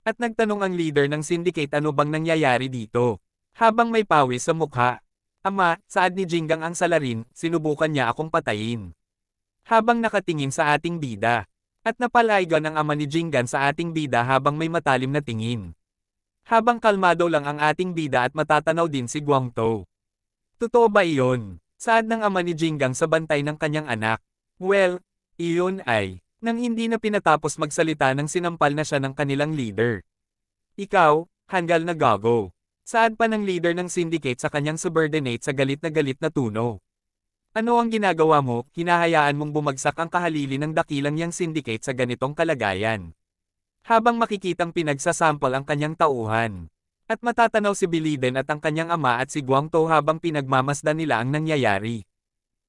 At nagtanong ang leader ng syndicate ano bang nangyayari dito. Habang may pawis sa mukha. Ama, saad ni Jinggang ang salarin, sinubukan niya akong patayin. Habang nakatingin sa ating bida. At napalaygan ang ama ni Jinggan sa ating bida habang may matalim na tingin. Habang kalmado lang ang ating bida at matatanaw din si Guangtou. Totoo ba iyon? Saad ng ama ni Jinggang sa bantay ng kanyang anak. Well, iyon ay, nang hindi na pinatapos magsalita nang sinampal na siya ng kanilang leader. Ikaw, hanggal na gago. Saad pa ng leader ng syndicate sa kanyang subordinate sa galit na tuno. Ano ang ginagawa mo, hinahayaan mong bumagsak ang kahalili ng dakilang yang syndicate sa ganitong kalagayan. Habang makikitang pinagsasample ang kanyang tauhan. At matatanaw si Biliden at ang kanyang ama at si Guangtou habang pinagmamasdan nila ang nangyayari.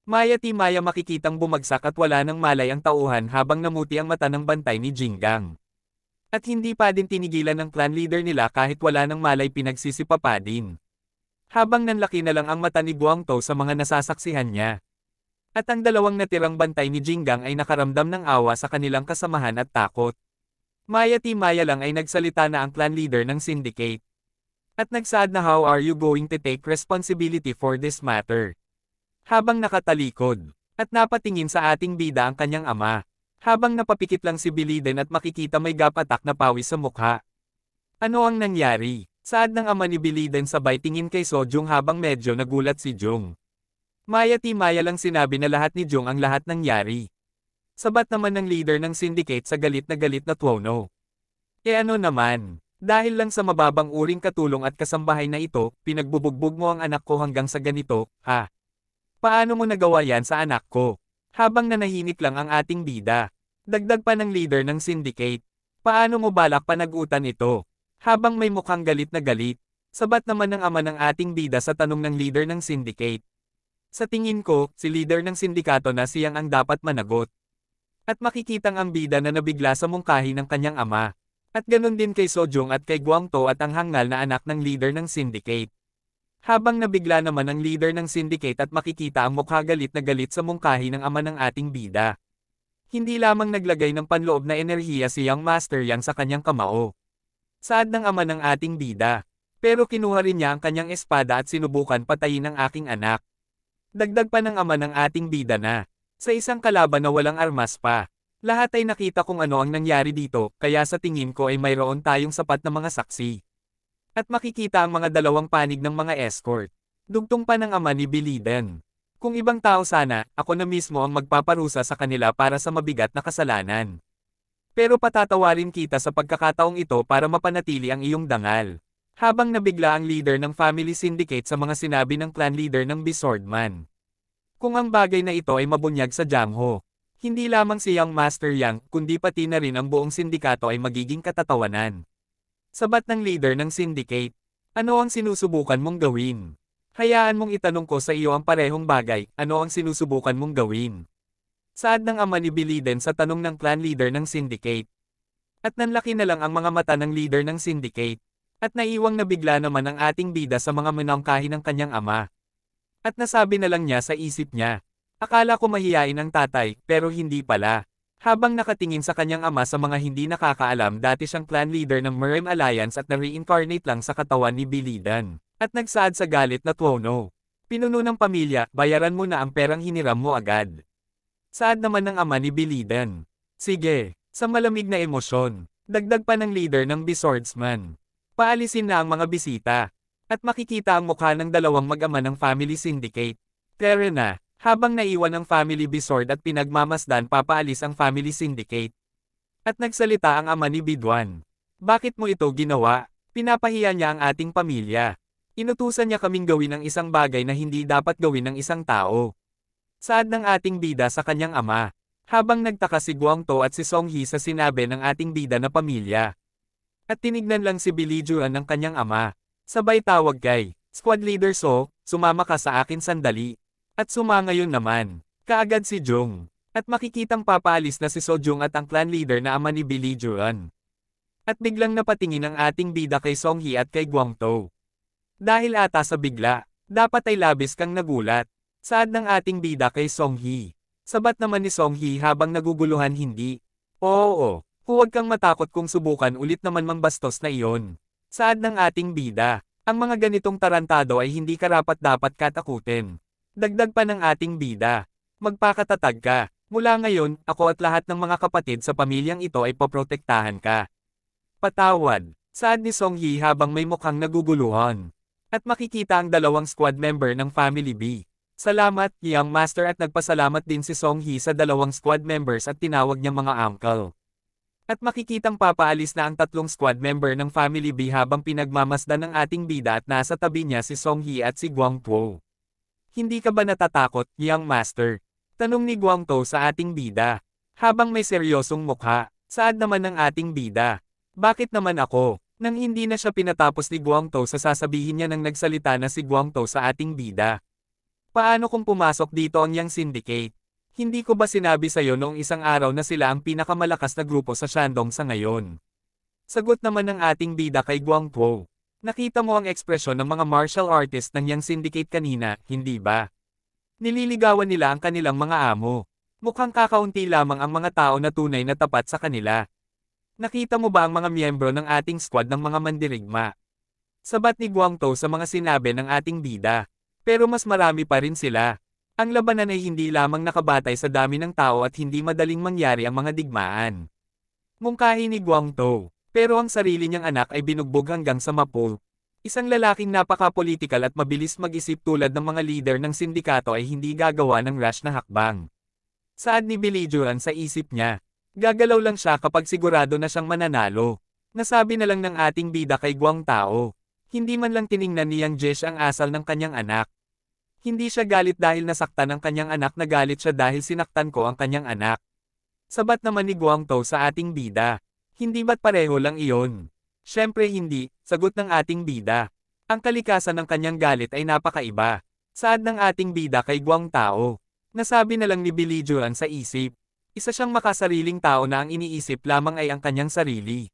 Maya-maya makikitang bumagsak at wala nang malay ang tauhan habang namuti ang mata ng bantay ni Jinggang. At hindi pa din tinigilan ng clan leader nila kahit wala nang malay pinagsisipa pa din. Habang nanlaki na lang ang mata ni Guangtou sa mga nasasaksihan niya. At ang dalawang natirang bantay ni Jinggang ay nakaramdam ng awa sa kanilang kasamahan at takot. Maya-maya lang ay nagsalita na ang clan leader ng syndicate. At nagsaad na how are you going to take responsibility for this matter? Habang nakatalikod. At napatingin sa ating bida ang kanyang ama. Habang napapikit lang si Biliden at makikita may gap attack na pawis sa mukha. Ano ang nangyari? Saad ng ama ni Biliden sabay tingin kay Sojung habang medyo nagulat si Jung. Maya-maya lang sinabi na lahat ni Jung ang lahat nangyari. Sabat naman ng leader ng syndicate sa galit na tono. Ano naman, dahil lang sa mababang uring katulong at kasambahay na ito, pinagbubugbog mo ang anak ko hanggang sa ganito, ha? Paano mo nagawa yan sa anak ko? Habang nanahimik lang ang ating bida. Dagdag pa ng leader ng syndicate. Paano mo balak panagutan ito? Habang may mukhang galit na galit. Sabat naman ng ama ng ating bida sa tanong ng leader ng syndicate. Sa tingin ko, si leader ng sindikato na siyang ang dapat managot. At makikitang ang bida na nabigla sa mungkahi ng kanyang ama. At ganun din kay Sojung at kay Guangtou at ang hangal na anak ng leader ng syndicate. Habang nabigla naman ang leader ng syndicate at makikita ang mukha galit na galit sa mungkahi ng ama ng ating bida. Hindi lamang naglagay ng panloob na enerhiya si Young Master Yang sa kanyang kamao. Saad ng ama ng ating bida. Pero kinuha rin niya ang kanyang espada at sinubukan patayin ang aking anak. Dagdag pa ng ama ng ating bida na, sa isang kalaban na walang armas pa. Lahat ay nakita kung ano ang nangyari dito, kaya sa tingin ko ay mayroon tayong sapat na mga saksi. At makikita ang mga dalawang panig ng mga escort. Dugtong pa ng ama ni Biliden. Kung ibang tao sana, ako na mismo ang magpaparusa sa kanila para sa mabigat na kasalanan. Pero patatawarin kita sa pagkakataong ito para mapanatili ang iyong dangal. Habang nabigla ang leader ng family syndicate sa mga sinabi ng clan leader ng Swordman. Kung ang bagay na ito ay mabunyag sa Jangho, hindi lamang si Young Master Yang, kundi pati na rin ang buong sindikato ay magiging katatawanan. Sabat ng leader ng syndicate. Ano ang sinusubukan mong gawin? Hayaan mong itanong ko sa iyo ang parehong bagay, ano ang sinusubukan mong gawin? Saad ng ama ni Biliden sa tanong ng clan leader ng syndicate. At nanlaki na lang ang mga mata ng leader ng syndicate. At naiwang nabigla naman ang ating bida sa mga minangkahi ng kanyang ama. At nasabi na lang niya sa isip niya. Akala ko mahiyain ang tatay, pero hindi pala. Habang nakatingin sa kanyang ama sa mga hindi nakakaalam dati siyang clan leader ng Merem Alliance at na-reincarnate lang sa katawan ni Biliden. At nagsaad sa galit na tono. Pinuno ng pamilya, bayaran mo na ang perang hiniram mo agad. Saad naman ng ama ni Biliden. Sige, sa malamig na emosyon. Dagdag pa ng leader ng Swordsman. Paalisin na ang mga bisita. At makikita ang mukha ng dalawang mag-ama ng family syndicate. Pero na, habang naiwan ang family Sword at pinagmamasdan papaalis ang family syndicate. At nagsalita ang ama ni Bidwan. Bakit mo ito ginawa? Pinapahiya niya ang ating pamilya. Inutusan niya kaming gawin ang isang bagay na hindi dapat gawin ng isang tao. Saad ng ating bida sa kanyang ama. Habang nagtaka si Guangtou at si Songhee sa sinabi ng ating bida na pamilya. At tinignan lang si Bilijuan ng kanyang ama. Sabay tawag kay Squad Leader So, sumama ka sa akin sandali. At sumangayon naman. Kaagad si Jung. At makikitang papaalis na si Sojung at ang clan leader na ama ni Bilijuan. At biglang napatingin ang ating bida kay Songhee at kay Guangtou. Dahil ata sa bigla, dapat ay labis kang nagulat. Saad ng ating bida kay Songhee. Sabat naman ni Songhee habang naguguluhan hindi. Oo, Huwag kang matakot kung subukan ulit naman mang bastos na iyon. Saad ng ating bida. Ang mga ganitong tarantado ay hindi karapat-dapat katakutin. Dagdag pa ng ating bida. Magpakatatag ka. Mula ngayon, ako at lahat ng mga kapatid sa pamilyang ito ay poprotektahan ka. Patawad. Saad ni Song Hee habang may mukhang naguguluhan. At makikita ang dalawang squad member ng Family B. Salamat, Young Master, at nagpasalamat din si Song Hee sa dalawang squad members at tinawag niyang mga uncle. At makikitang papaalis na ang tatlong squad member ng Family B habang pinagmamasdan ng ating bida at nasa tabi niya si Song Hee at si Guang Tuo. Hindi ka ba natatakot, Young Master? Tanong ni Guang Tuo sa ating bida. Habang may seryosong mukha, saad naman ng ating bida. Bakit naman ako? Nang hindi na siya pinatapos ni Guang Tuo sa sasabihin niya nang nagsalita na si Guang Tuo sa ating bida. Paano kung pumasok dito ang Yang Syndicate? Hindi ko ba sinabi sa'yo noong isang araw na sila ang pinakamalakas na grupo sa Shandong sa ngayon? Sagot naman ng ating bida kay Guang Tuo. Nakita mo ang ekspresyon ng mga martial artist ng Yang Syndicate kanina, hindi ba? Nililigawan nila ang kanilang mga amo. Mukhang kakaunti lamang ang mga tao na tunay na tapat sa kanila. Nakita mo ba ang mga miyembro ng ating squad ng mga mandirigma? Sabat ni Guang Tuo sa mga sinabi ng ating bida. Pero mas marami pa rin sila. Ang labanan ay hindi lamang nakabatay sa dami ng tao at hindi madaling mangyari ang mga digmaan. Mungkahi ni Guang Tuo. Pero ang sarili niyang anak ay binugbog hanggang sa mapul. Isang lalaking napaka-political at mabilis mag-isip tulad ng mga leader ng sindikato ay hindi gagawa ng rash na hakbang. Saad ni Belijuan sa isip niya. Gagalaw lang siya kapag sigurado na siyang mananalo. Nasabi na lang ng ating bida kay Guang Tuo. Hindi man lang tiningnan ni Yang Jesh ang asal ng kanyang anak. Hindi siya galit dahil nasaktan ang kanyang anak, na galit siya dahil sinaktan ko ang kanyang anak. Sabat naman ni Guang Tuo sa ating bida. Hindi ba't pareho lang iyon? Siyempre hindi, sagot ng ating bida. Ang kalikasan ng kanyang galit ay napakaiba. Saad ng ating bida kay Guang Tuo. Nasabi na lang ni Belijuan sa isip. Isa siyang makasariling tao na ang iniisip lamang ay ang kanyang sarili.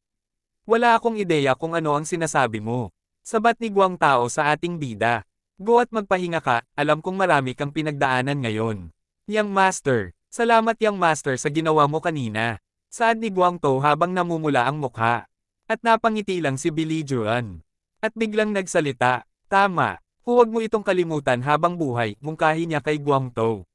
Wala akong ideya kung ano ang sinasabi mo. Sabat ni Guang Tuo sa ating bida. Go at magpahinga ka, alam kong marami kang pinagdaanan ngayon. Young Master, salamat Young Master sa ginawa mo kanina. Saad ni Guang Tuo habang namumula ang mukha. At napangiti lang si Belijuan. At biglang nagsalita, tama, huwag mo itong kalimutan habang buhay, mungkahi niya kay Guang Tuo.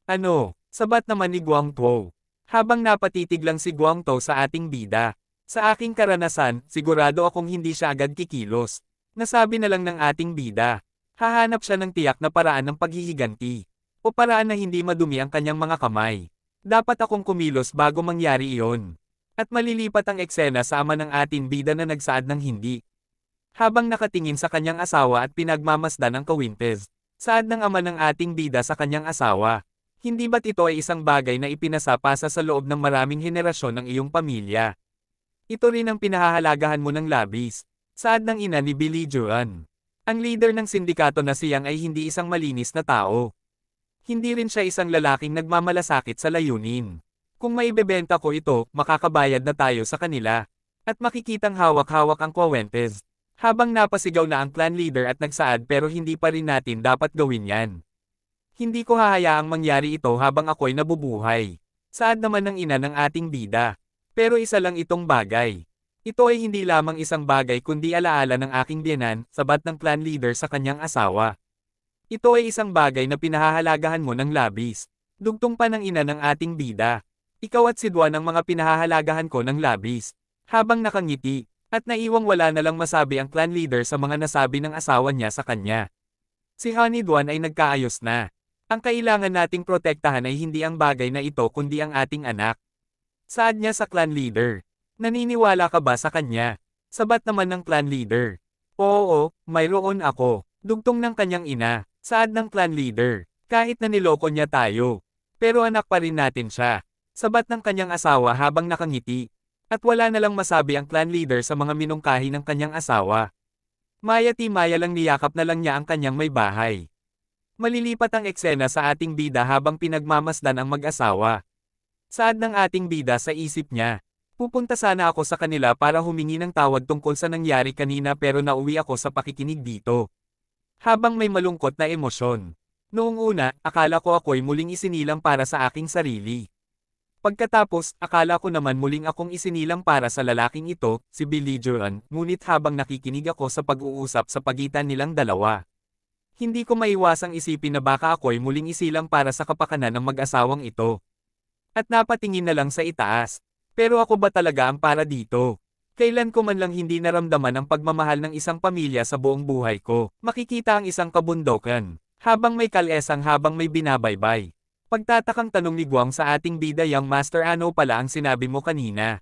Ano? Sabat naman ni Guang Tuo. Habang napatitig lang si Guang Tuo sa ating bida. Sa aking karanasan, sigurado akong hindi siya agad kikilos. Nasabi na lang ng ating bida. Hahanap siya ng tiyak na paraan ng paghihiganti. O paraan na hindi madumi ang kanyang mga kamay. Dapat akong kumilos bago mangyari iyon. At malilipat ang eksena sa ama ng ating bida na nagsaad ng hindi. Habang nakatingin sa kanyang asawa at pinagmamasdan ang kawintes. Saad ng ama ng ating bida sa kanyang asawa. Hindi ba't ito ay isang bagay na ipinasapasa sa loob ng maraming henerasyon ng iyong pamilya? Ito rin ang pinahahalagahan mo ng labis. Saad ng ina ni Belijuan. Ang leader ng sindikato na si Yang ay hindi isang malinis na tao. Hindi rin siya isang lalaking nagmamalasakit sa layunin. Kung maibebenta ko ito, makakabayad na tayo sa kanila. At makikitang hawak-hawak ang kwawentes. Habang napasigaw na ang clan leader at nagsaad, pero hindi pa rin natin dapat gawin yan. Hindi ko hahayaang mangyari ito habang ako'y nabubuhay. Saad naman ng ina ng ating bida. Pero isa lang itong bagay. Ito ay hindi lamang isang bagay kundi alaala ng aking biyenan, sabat ng clan leader sa kanyang asawa. Ito ay isang bagay na pinahahalagahan mo ng labis. Dugtong pa ng ina ng ating bida. Ikaw at si Duan ang mga pinahahalagahan ko ng labis. Habang nakangiti, at naiwang wala na lang masabi ang clan leader sa mga nasabi ng asawa niya sa kanya. Si Honey Duan ay nagkaayos na. Ang kailangan nating protektahan ay hindi ang bagay na ito kundi ang ating anak. Saad niya sa clan leader. Naniniwala ka ba sa kanya? Sabat naman ng clan leader. Oo, mayroon ako. Dugtong ng kanyang ina. Saad ng clan leader. Kahit na niloko niya tayo. Pero anak pa rin natin siya. Sabat ng kanyang asawa habang nakangiti. At wala na lang masabi ang clan leader sa mga minungkahi ng kanyang asawa. Maya-ti-maya lang niyakap na lang niya ang kanyang may bahay. Malilipat ang eksena sa ating bida habang pinagmamasdan ang mag-asawa. Saad ng ating bida sa isip niya. Pupunta sana ako sa kanila para humingi ng tawad tungkol sa nangyari kanina, pero nauwi ako sa pakikinig dito. Habang may malungkot na emosyon. Noong una, akala ko ako'y muling isinilang para sa aking sarili. Pagkatapos, akala ko naman muling akong isinilang para sa lalaking ito, si Billy Joan, ngunit habang nakikinig ako sa pag-uusap sa pagitan nilang dalawa. Hindi ko maiwasang isipin na baka ako'y muling isilang para sa kapakanan ng mag-asawang ito. At napatingin na lang sa itaas. Pero ako ba talaga ang para dito? Kailan ko man lang hindi naramdaman ang pagmamahal ng isang pamilya sa buong buhay ko. Makikita ang isang kabundokan. Habang may kalesang habang may binabaybay. Pagtatakang tanong ni Guang sa ating bida, Young Master, ano pala ang sinabi mo kanina?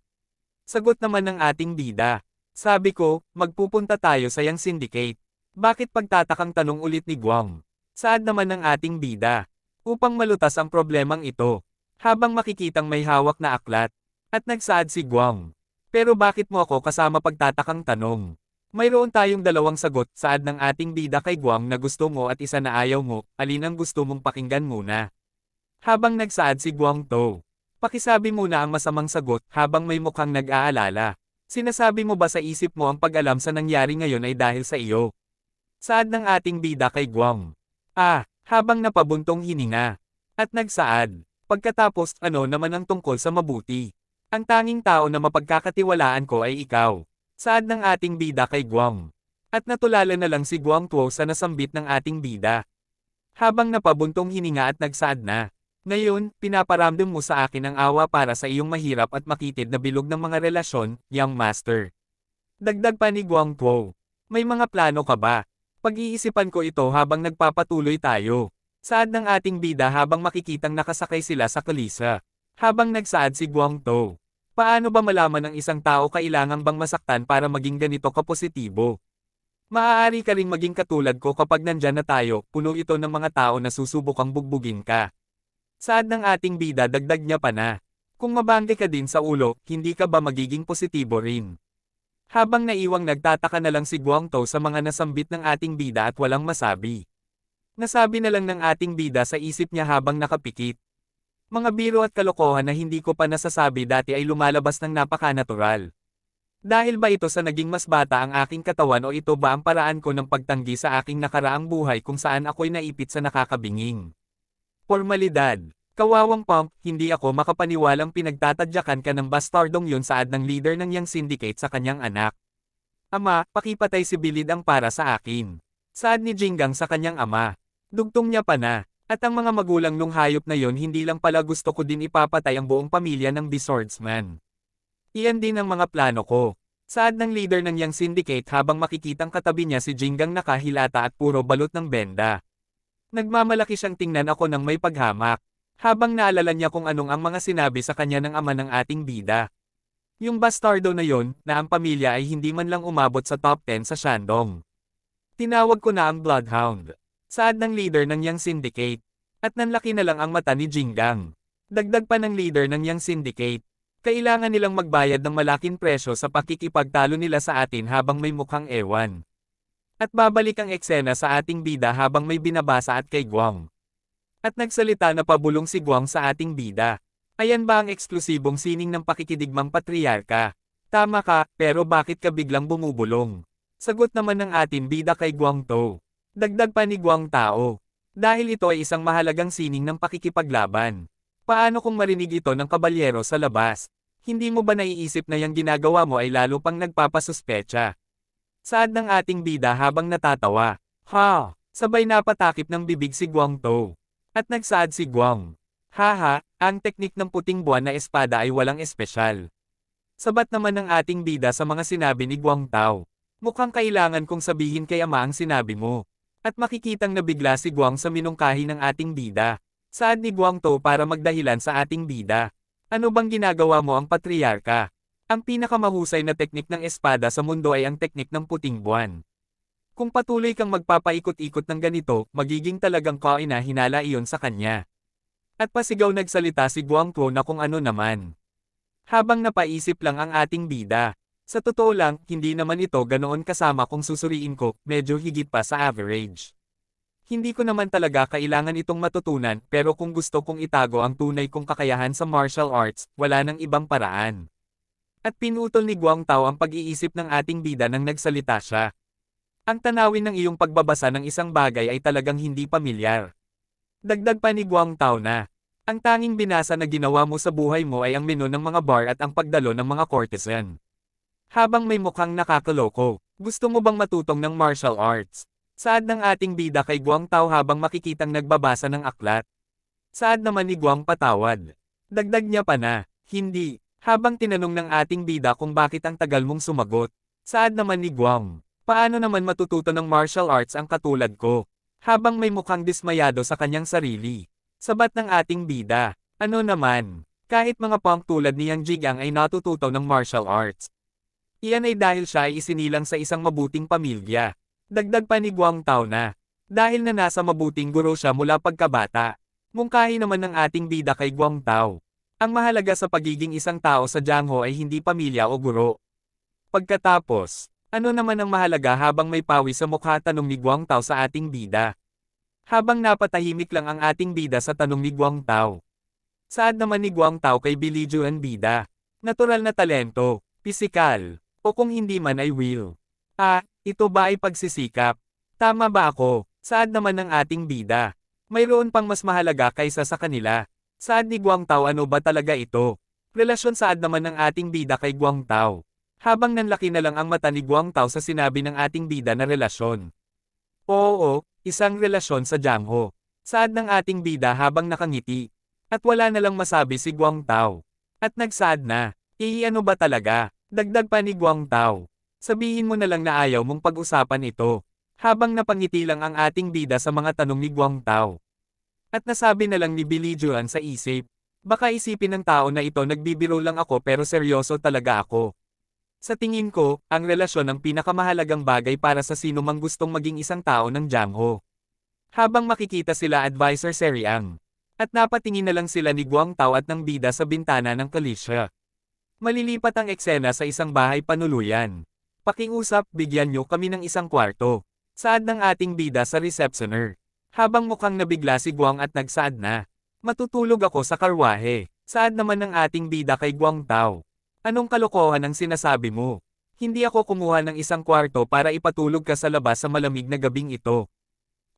Sagot naman ng ating bida. Sabi ko, magpupunta tayo sa Yang Syndicate. Bakit pagtatakang tanong ulit ni Guang? Saad naman ng ating bida. Upang malutas ang problemang ito. Habang makikitang may hawak na aklat. At nagsaad si Guang. Pero bakit mo ako kasama pagtatakang tanong? Mayroon tayong dalawang sagot, saad ng ating bida kay Guang, na gusto mo at isa na ayaw mo. Alin ang gusto mong pakinggan muna? Habang nagsaad si Guang To. Pakisabi muna ang masamang sagot habang may mukhang nag-aalala. Sinasabi mo ba sa isip mo ang pag-alam sa nangyari ngayon ay dahil sa iyo? Saad ng ating bida kay Guang. Habang napabuntong hininga. At nagsaad. Pagkatapos, ano naman ang tungkol sa mabuti? Ang tanging tao na mapagkakatiwalaan ko ay ikaw. Saad ng ating bida kay Guang. At natulala na lang si Guang To sa nasambit ng ating bida. Habang napabuntong hininga at nagsaad na. Ngayon, pinaparamdam mo sa akin ang awa para sa iyong mahirap at makitid na bilog ng mga relasyon, Young Master. Dagdag pa ni Guang To. May mga plano ka ba? Pag-iisipan ko ito habang nagpapatuloy tayo. Saad ng ating bida habang makikitang nakasakay sila sa kalisa. Habang nagsaad si Guang To. Paano ba malaman ng isang tao kailangan bang masaktan para maging ganito kapositibo? Maaari ka ring maging katulad ko kapag nandyan na tayo, puno ito ng mga tao na susubukang bugbugin ka. Saad ng ating bida, dagdag niya pa na. Kung mabangge ka din sa ulo, hindi ka ba magiging positibo rin? Habang naiwang nagtataka na lang si Guang To sa mga nasambit ng ating bida at walang masabi. Nasabi na lang ng ating bida sa isip niya habang nakapikit. Mga biro at kalokohan na hindi ko pa nasasabi dati ay lumalabas ng napaka-natural. Dahil ba ito sa naging mas bata ang aking katawan o ito ba ang paraan ko ng pagtanggi sa aking nakaraang buhay kung saan ako'y naipit sa nakakabinging? Formalidad. Kawawang Pump, hindi ako makapaniwalang pinagtatadyakan ka ng bastardong yun, saad ng leader ng Yang Syndicate sa kanyang anak. Ama, pakipatay si Bilid ang para sa akin. Saad ni Jinggang sa kanyang ama. Dugtong niya pa na. At ang mga magulang nung hayop na yon, hindi lang pala gusto ko din ipapatay ang buong pamilya ng Swordsman. Iyan din ang mga plano ko. Saad ng leader ng Yang Syndicate habang makikitang katabi niya si Jinggang nakahilata at puro balot ng benda. Nagmamalaki siyang tingnan ako ng may paghamak. Habang naalala niya kung anong ang mga sinabi sa kanya ng ama ng ating bida. Yung bastardo na yon, na ang pamilya ay hindi man lang umabot sa top 10 sa Shandong. Tinawag ko na ang Bloodhound. Saad ng leader ng Yang Syndicate. At nanlaki na lang ang mata ni Jinggang. Dagdag pa ng leader ng Yang Syndicate. Kailangan nilang magbayad ng malaking presyo sa pakikipagtalo nila sa atin habang may mukhang ewan. At babalik ang eksena sa ating bida habang may binabasa at kay Guang. At nagsalita na pabulong si Guang sa ating bida. Ayan ba ang eksklusibong sining ng pakikidigmang patriarka? Tama ka, pero bakit ka biglang bumubulong? Sagot naman ng ating bida kay Guang To. Dagdag pa ni Guang Tao. Dahil ito ay isang mahalagang sining ng pakikipaglaban. Paano kung marinig ito ng kabalyero sa labas? Hindi mo ba naiisip na yung ginagawa mo ay lalo pang nagpapasuspecha? Saad ng ating bida habang natatawa. Sabay napatakip ng bibig si Guang To. At nagsaad si Guang. Haha, ang teknik ng puting buwan na espada ay walang espesyal. Sabat naman ng ating bida sa mga sinabi ni Guang Tao. Mukhang kailangan kong sabihin kay ama ang sinabi mo. At makikitang nabigla si Guang sa minungkahi ng ating bida. Saad ni Guang To para magdahilan sa ating bida. Ano bang ginagawa mo ang patriarka? Ang pinakamahusay na teknik ng espada sa mundo ay ang teknik ng puting buwan. Kung patuloy kang magpapaikot-ikot ng ganito, magiging talagang kaina-hinala iyon sa kanya. At pasigaw nagsalita si Guang To na kung ano naman. Habang napaisip lang ang ating bida. Sa totoo lang, hindi naman ito ganoon kasama kung susuriin ko, medyo higit pa sa average. Hindi ko naman talaga kailangan itong matutunan, pero kung gusto kong itago ang tunay kong kakayahan sa martial arts, wala nang ibang paraan. At pinutol ni Guang Tao ang pag-iisip ng ating bida nang nagsalita siya. Ang tanawin ng iyong pagbabasa ng isang bagay ay talagang hindi pamilyar. Dagdag pa ni Guang Tao na, Ang tanging binasa na ginawa mo sa buhay mo ay ang menu ng mga bar at ang pagdalo ng mga courtesan. Habang may mukhang nakakaloko, gusto mo bang matutong ng martial arts? Saad ng ating bida kay Guang Tao habang makikitang nagbabasa ng aklat. Saad naman ni Guang patawad. Dagdag niya pa na, hindi. Habang tinanong ng ating bida kung bakit ang tagal mong sumagot. Saad naman ni Guang, paano naman matututo ng martial arts ang katulad ko? Habang may mukhang dismayado sa kanyang sarili. Sabat ng ating bida, ano naman, kahit mga punk tulad ni Yang Jigang ay natututo ng martial arts. Iyan ay dahil siya ay isinilang sa isang mabuting pamilya. Dagdag pa ni Guang Tao na, dahil na nasa mabuting guro siya mula pagkabata. Mungkahi naman ng ating bida kay Guang Tao. Ang mahalaga sa pagiging isang tao sa Jiangho ay hindi pamilya o guro. Pagkatapos, ano naman ang mahalaga habang may pawis sa mukha tanong ni Guang Tao sa ating bida? Habang napatahimik lang ang ating bida sa tanong ni Guang Tao. Saad naman ni Guang Tao kay Billie Juan bida? Natural na talento, pisikal, o kung hindi man ay will. Ito ba ay pagsisikap? Tama ba ako? Saad naman ng ating bida. Mayroon pang mas mahalaga kaysa sa kanila. Saad ni Guang Tao ano ba talaga ito? Relasyon saad naman ng ating bida kay Guang Tao. Habang nanlaki na lang ang mata ni Guang Tao sa sinabi ng ating bida na relasyon. Oo, isang relasyon sa Jiangho. Saad ng ating bida habang nakangiti. At wala na lang masabi si Guang Tao. At nagsaad na, ano ba talaga? Dagdag pa ni Guang Tao. Sabihin mo na lang na ayaw mong pag-usapan ito. Habang napangiti lang ang ating bida sa mga tanong ni Guang Tao. At nasabi na lang ni Billie Juan sa isip. Baka isipin ng tao na ito nagbibiro lang ako pero seryoso talaga ako. Sa tingin ko, ang relasyon ang pinakamahalagang bagay para sa sino mang gustong maging isang tao ng Jiangho. Habang makikita sila advisor Seriang. At napatingin na lang sila ni Guang Tao at ng bida sa bintana ng kalisya. Malilipat ang eksena sa isang bahay panuluyan. Pakiusap, bigyan nyo kami ng isang kwarto. Saad ng ating bida sa receptioner. Habang mukhang nabigla si Guang at nagsaad na, matutulog ako sa karwahe. Saad naman ng ating bida kay Guang Tao. Anong kalokohan ang sinasabi mo? Hindi ako kumuha ng isang kwarto para ipatulog ka sa labas sa malamig na gabing ito.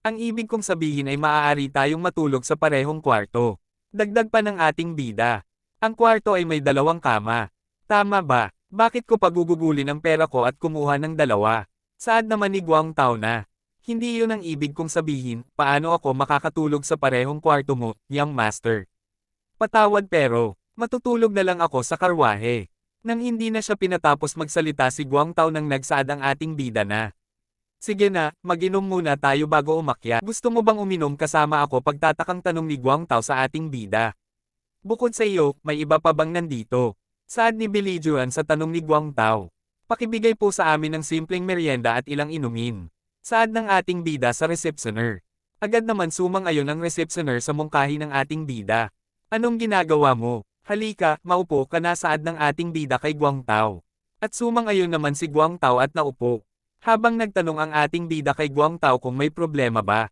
Ang ibig kong sabihin ay maaari tayong matulog sa parehong kwarto. Dagdag pa ng ating bida. Ang kwarto ay may 2 kama. Tama ba? Bakit ko pagugugulin ang pera ko at kumuha ng 2? Saad naman ni Guang Tao na, hindi yun ang ibig kong sabihin, paano ako makakatulog sa parehong kwarto mo, young master? Patawad pero, matutulog na lang ako sa karwahe. Nang hindi na siya pinatapos magsalita si Guang Tao nang nagsaad ang ating bida na. Sige na, mag-inom muna tayo bago umakyat. Gusto mo bang uminom kasama ako pagtatakang tanong ni Guang Tao sa ating bida? Bukod sa iyo, may iba pa bang nandito? Saad ni Billie Juan sa tanong ni Guang Tao. Pakibigay po sa amin ng simpleng merienda at ilang inumin. Saad ng ating bida sa receptioner. Agad naman sumang-ayon ang receptioner sa mungkahi ng ating bida. Anong ginagawa mo? Halika, maupo ka na saad ng ating bida kay Guang Tao. At sumang-ayon naman si Guang Tao at naupo. Habang nagtanong ang ating bida kay Guang Tao kung may problema ba.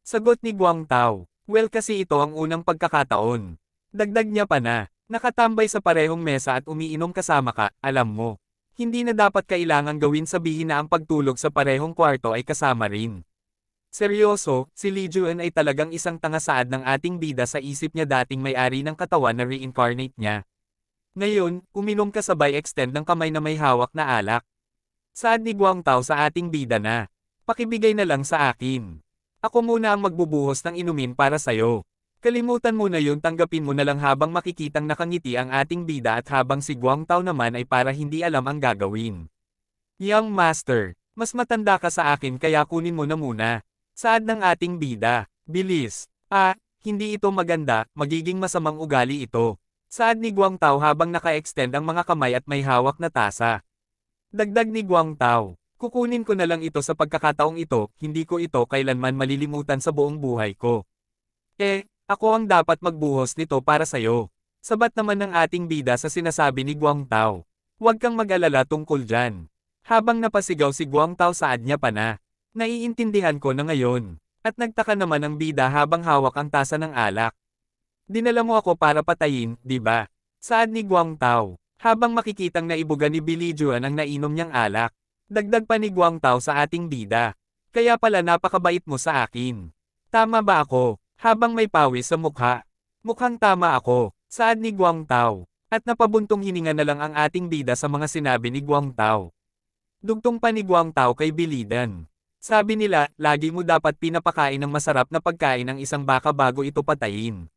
Sagot ni Guang Tao, well kasi ito ang unang pagkakataon. Dagdag niya pa na, nakatambay sa parehong mesa at umiinom kasama ka, alam mo. Hindi na dapat kailangang gawin sabihin na ang pagtulog sa parehong kwarto ay kasama rin. Seryoso, si Li Juan ay talagang isang tangasaad ng ating bida sa isip niya dating may-ari ng katawan na reincarnate niya. Ngayon, uminom ka sabay extend ng kamay na may hawak na alak. Saad ni Guang Tao sa ating bida na, pakibigay na lang sa akin. Ako muna ang magbubuhos ng inumin para sayo. Kalimutan mo na yun tanggapin mo na lang habang makikitang nakangiti ang ating bida at habang si Guang Tao naman ay para hindi alam ang gagawin. Young master, mas matanda ka sa akin kaya kunin mo na muna. Saad ng ating bida, bilis. Hindi ito maganda, magiging masamang ugali ito. Saad ni Guang Tao habang naka-extend ang mga kamay at may hawak na tasa. Dagdag ni Guang Tao, kukunin ko na lang ito sa pagkakataong ito, hindi ko ito kailanman malilimutan sa buong buhay ko. Ako ang dapat magbuhos nito para sayo. Sabat naman ng ating bida sa sinasabi ni Guang Tao. Huwag kang mag-alala tungkol dyan. Habang napasigaw si Guang Tao saad niya pa na. Naiintindihan ko na ngayon. At nagtaka naman ang bida habang hawak ang tasa ng alak. Dinala mo ako para patayin, di ba? Saad ni Guang Tao. Habang makikitang naibuga ni Billie Juan ang nainom niyang alak. Dagdag pa ni Guang Tao sa ating bida. Kaya pala napakabait mo sa akin. Tama ba ako? Habang may pawis sa mukha. Mukhang tama ako, saad ni Guang Tao. At napabuntong hininga na lang ang ating bida sa mga sinabi ni Guang Tao. Dugtong pa ni Guang Tao kay Bilidan. Sabi nila, lagi mo dapat pinapakain ng masarap na pagkain ang isang baka bago ito patayin.